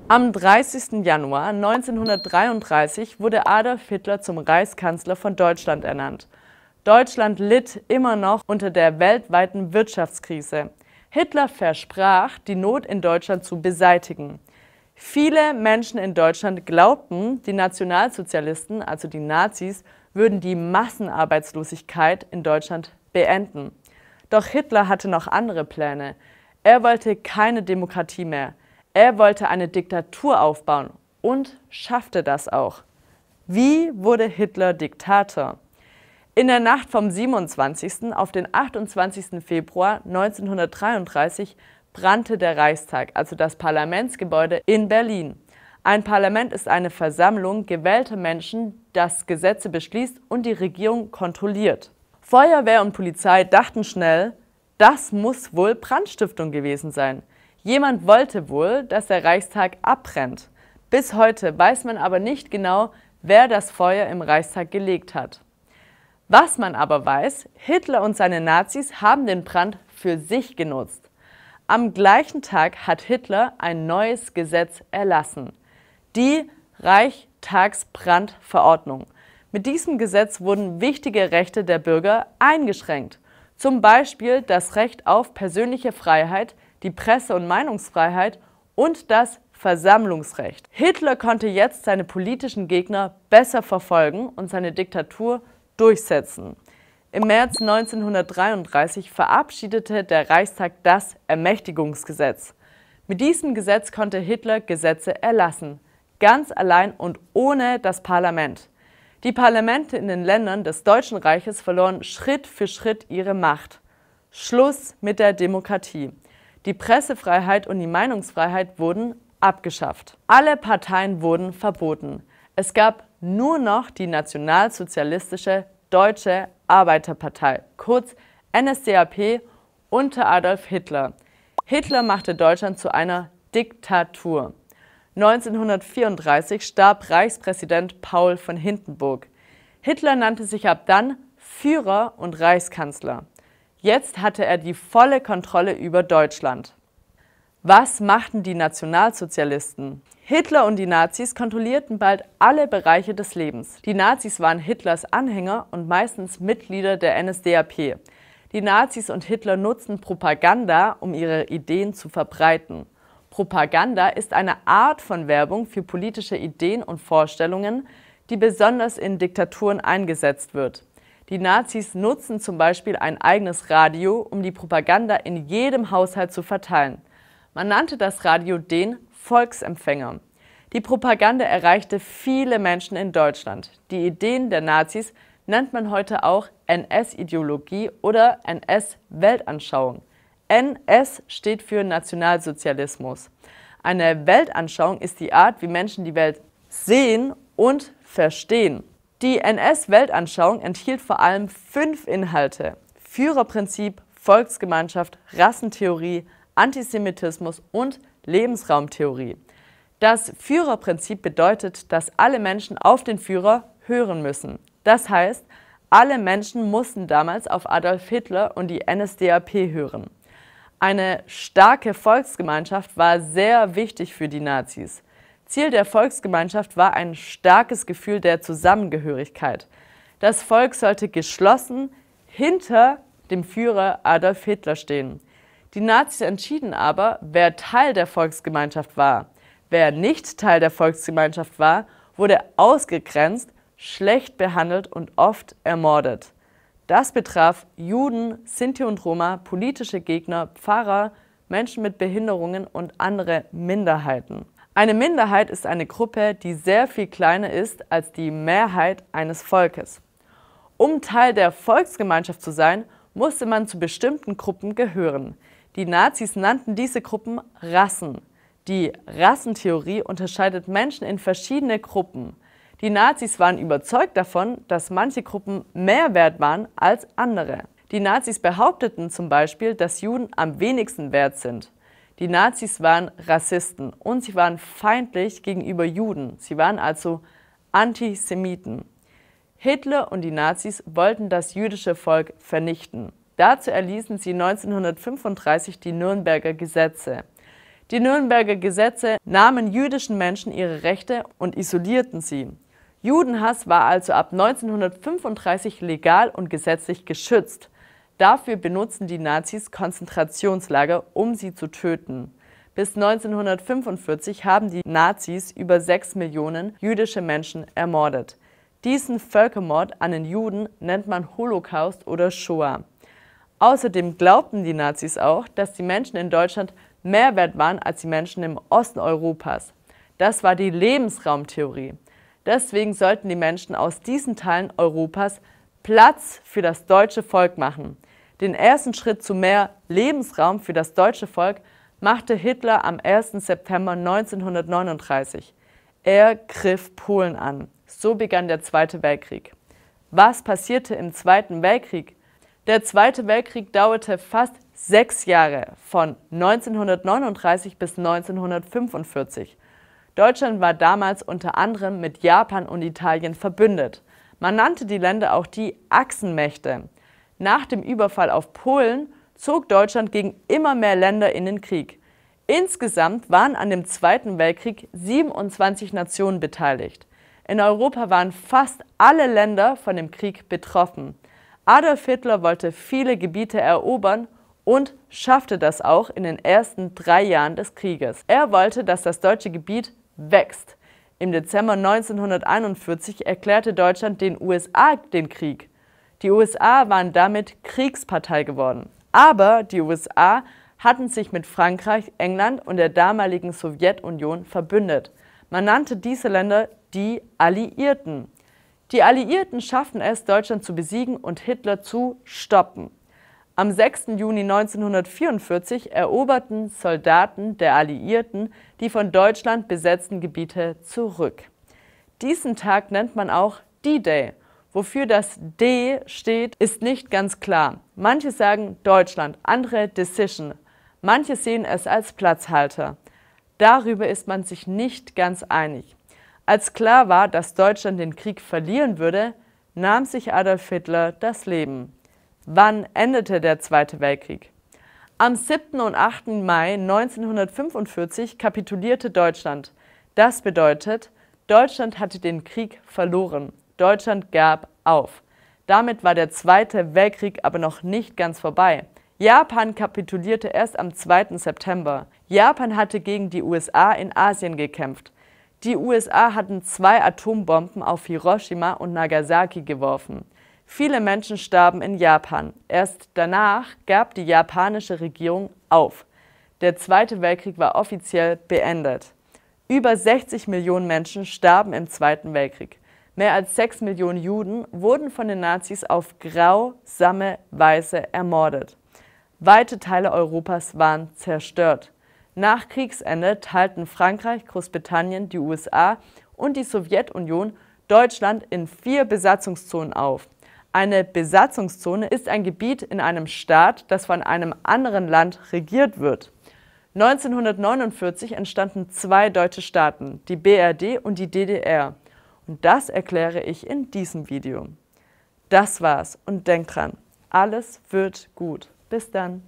Am 30. Januar 1933 wurde Adolf Hitler zum Reichskanzler von Deutschland ernannt. Deutschland litt immer noch unter der weltweiten Wirtschaftskrise. Hitler versprach, die Not in Deutschland zu beseitigen. Viele Menschen in Deutschland glaubten, die Nationalsozialisten, also die Nazis, würden die Massenarbeitslosigkeit in Deutschland beenden. Doch Hitler hatte noch andere Pläne. Er wollte keine Demokratie mehr. Er wollte eine Diktatur aufbauen und schaffte das auch. Wie wurde Hitler Diktator? In der Nacht vom 27. auf den 28. Februar 1933 brannte der Reichstag, also das Parlamentsgebäude in Berlin. Ein Parlament ist eine Versammlung gewählter Menschen, das Gesetze beschließt und die Regierung kontrolliert. Feuerwehr und Polizei dachten schnell, das muss wohl Brandstiftung gewesen sein. Jemand wollte wohl, dass der Reichstag abbrennt. Bis heute weiß man aber nicht genau, wer das Feuer im Reichstag gelegt hat. Was man aber weiß, Hitler und seine Nazis haben den Brand für sich genutzt. Am gleichen Tag hat Hitler ein neues Gesetz erlassen, die Reichstagsbrandverordnung. Mit diesem Gesetz wurden wichtige Rechte der Bürger eingeschränkt, zum Beispiel das Recht auf persönliche Freiheit, die Presse- und Meinungsfreiheit und das Versammlungsrecht. Hitler konnte jetzt seine politischen Gegner besser verfolgen und seine Diktatur durchsetzen. Im März 1933 verabschiedete der Reichstag das Ermächtigungsgesetz. Mit diesem Gesetz konnte Hitler Gesetze erlassen, ganz allein und ohne das Parlament. Die Parlamente in den Ländern des Deutschen Reiches verloren Schritt für Schritt ihre Macht. Schluss mit der Demokratie. Die Pressefreiheit und die Meinungsfreiheit wurden abgeschafft. Alle Parteien wurden verboten. Es gab nur noch die nationalsozialistische Deutsche Arbeiterpartei, kurz NSDAP, unter Adolf Hitler. Hitler machte Deutschland zu einer Diktatur. 1934 starb Reichspräsident Paul von Hindenburg. Hitler nannte sich ab dann Führer und Reichskanzler. Jetzt hatte er die volle Kontrolle über Deutschland. Was machten die Nationalsozialisten? Hitler und die Nazis kontrollierten bald alle Bereiche des Lebens. Die Nazis waren Hitlers Anhänger und meistens Mitglieder der NSDAP. Die Nazis und Hitler nutzten Propaganda, um ihre Ideen zu verbreiten. Propaganda ist eine Art von Werbung für politische Ideen und Vorstellungen, die besonders in Diktaturen eingesetzt wird. Die Nazis nutzen zum Beispiel ein eigenes Radio, um die Propaganda in jedem Haushalt zu verteilen. Man nannte das Radio den Volksempfänger. Die Propaganda erreichte viele Menschen in Deutschland. Die Ideen der Nazis nennt man heute auch NS-Ideologie oder NS-Weltanschauung. NS steht für Nationalsozialismus. Eine Weltanschauung ist die Art, wie Menschen die Welt sehen und verstehen. Die NS-Weltanschauung enthielt vor allem 5 Inhalte: Führerprinzip, Volksgemeinschaft, Rassentheorie, Antisemitismus und Lebensraumtheorie. Das Führerprinzip bedeutet, dass alle Menschen auf den Führer hören müssen. Das heißt, alle Menschen mussten damals auf Adolf Hitler und die NSDAP hören. Eine starke Volksgemeinschaft war sehr wichtig für die Nazis. Ziel der Volksgemeinschaft war ein starkes Gefühl der Zusammengehörigkeit. Das Volk sollte geschlossen hinter dem Führer Adolf Hitler stehen. Die Nazis entschieden aber, wer Teil der Volksgemeinschaft war. Wer nicht Teil der Volksgemeinschaft war, wurde ausgegrenzt, schlecht behandelt und oft ermordet. Das betraf Juden, Sinti und Roma, politische Gegner, Pfarrer, Menschen mit Behinderungen und andere Minderheiten. Eine Minderheit ist eine Gruppe, die sehr viel kleiner ist als die Mehrheit eines Volkes. Um Teil der Volksgemeinschaft zu sein, musste man zu bestimmten Gruppen gehören. Die Nazis nannten diese Gruppen Rassen. Die Rassentheorie unterscheidet Menschen in verschiedene Gruppen. Die Nazis waren überzeugt davon, dass manche Gruppen mehr wert waren als andere. Die Nazis behaupteten zum Beispiel, dass Juden am wenigsten wert sind. Die Nazis waren Rassisten und sie waren feindlich gegenüber Juden. Sie waren also Antisemiten. Hitler und die Nazis wollten das jüdische Volk vernichten. Dazu erließen sie 1935 die Nürnberger Gesetze. Die Nürnberger Gesetze nahmen jüdischen Menschen ihre Rechte und isolierten sie. Judenhass war also ab 1935 legal und gesetzlich geschützt. Dafür benutzten die Nazis Konzentrationslager, um sie zu töten. Bis 1945 haben die Nazis über 6 Millionen jüdische Menschen ermordet. Diesen Völkermord an den Juden nennt man Holocaust oder Shoah. Außerdem glaubten die Nazis auch, dass die Menschen in Deutschland mehr wert waren als die Menschen im Osten Europas. Das war die Lebensraumtheorie. Deswegen sollten die Menschen aus diesen Teilen Europas Platz für das deutsche Volk machen. Den ersten Schritt zu mehr Lebensraum für das deutsche Volk machte Hitler am 1. September 1939. Er griff Polen an. So begann der Zweite Weltkrieg. Was passierte im Zweiten Weltkrieg? Der Zweite Weltkrieg dauerte fast 6 Jahre, von 1939 bis 1945. Deutschland war damals unter anderem mit Japan und Italien verbündet. Man nannte die Länder auch die Achsenmächte. Nach dem Überfall auf Polen zog Deutschland gegen immer mehr Länder in den Krieg. Insgesamt waren an dem Zweiten Weltkrieg 27 Nationen beteiligt. In Europa waren fast alle Länder von dem Krieg betroffen. Adolf Hitler wollte viele Gebiete erobern und schaffte das auch in den ersten 3 Jahren des Krieges. Er wollte, dass das deutsche Gebiet wächst. Im Dezember 1941 erklärte Deutschland den USA den Krieg. Die USA waren damit Kriegspartei geworden. Aber die USA hatten sich mit Frankreich, England und der damaligen Sowjetunion verbündet. Man nannte diese Länder die Alliierten. Die Alliierten schafften es, Deutschland zu besiegen und Hitler zu stoppen. Am 6. Juni 1944 eroberten Soldaten der Alliierten die von Deutschland besetzten Gebiete zurück. Diesen Tag nennt man auch D-Day. Wofür das D steht, ist nicht ganz klar. Manche sagen Deutschland, andere Decision. Manche sehen es als Platzhalter. Darüber ist man sich nicht ganz einig. Als klar war, dass Deutschland den Krieg verlieren würde, nahm sich Adolf Hitler das Leben. Wann endete der Zweite Weltkrieg? Am 7. und 8. Mai 1945 kapitulierte Deutschland. Das bedeutet, Deutschland hatte den Krieg verloren. Deutschland gab auf. Damit war der Zweite Weltkrieg aber noch nicht ganz vorbei. Japan kapitulierte erst am 2. September. Japan hatte gegen die USA in Asien gekämpft. Die USA hatten 2 Atombomben auf Hiroshima und Nagasaki geworfen. Viele Menschen starben in Japan. Erst danach gab die japanische Regierung auf. Der Zweite Weltkrieg war offiziell beendet. Über 60 Millionen Menschen starben im Zweiten Weltkrieg. Mehr als 6 Millionen Juden wurden von den Nazis auf grausame Weise ermordet. Weite Teile Europas waren zerstört. Nach Kriegsende teilten Frankreich, Großbritannien, die USA und die Sowjetunion Deutschland in 4 Besatzungszonen auf. Eine Besatzungszone ist ein Gebiet in einem Staat, das von einem anderen Land regiert wird. 1949 entstanden 2 deutsche Staaten, die BRD und die DDR. Und das erkläre ich in diesem Video. Das war's und denkt dran, alles wird gut. Bis dann.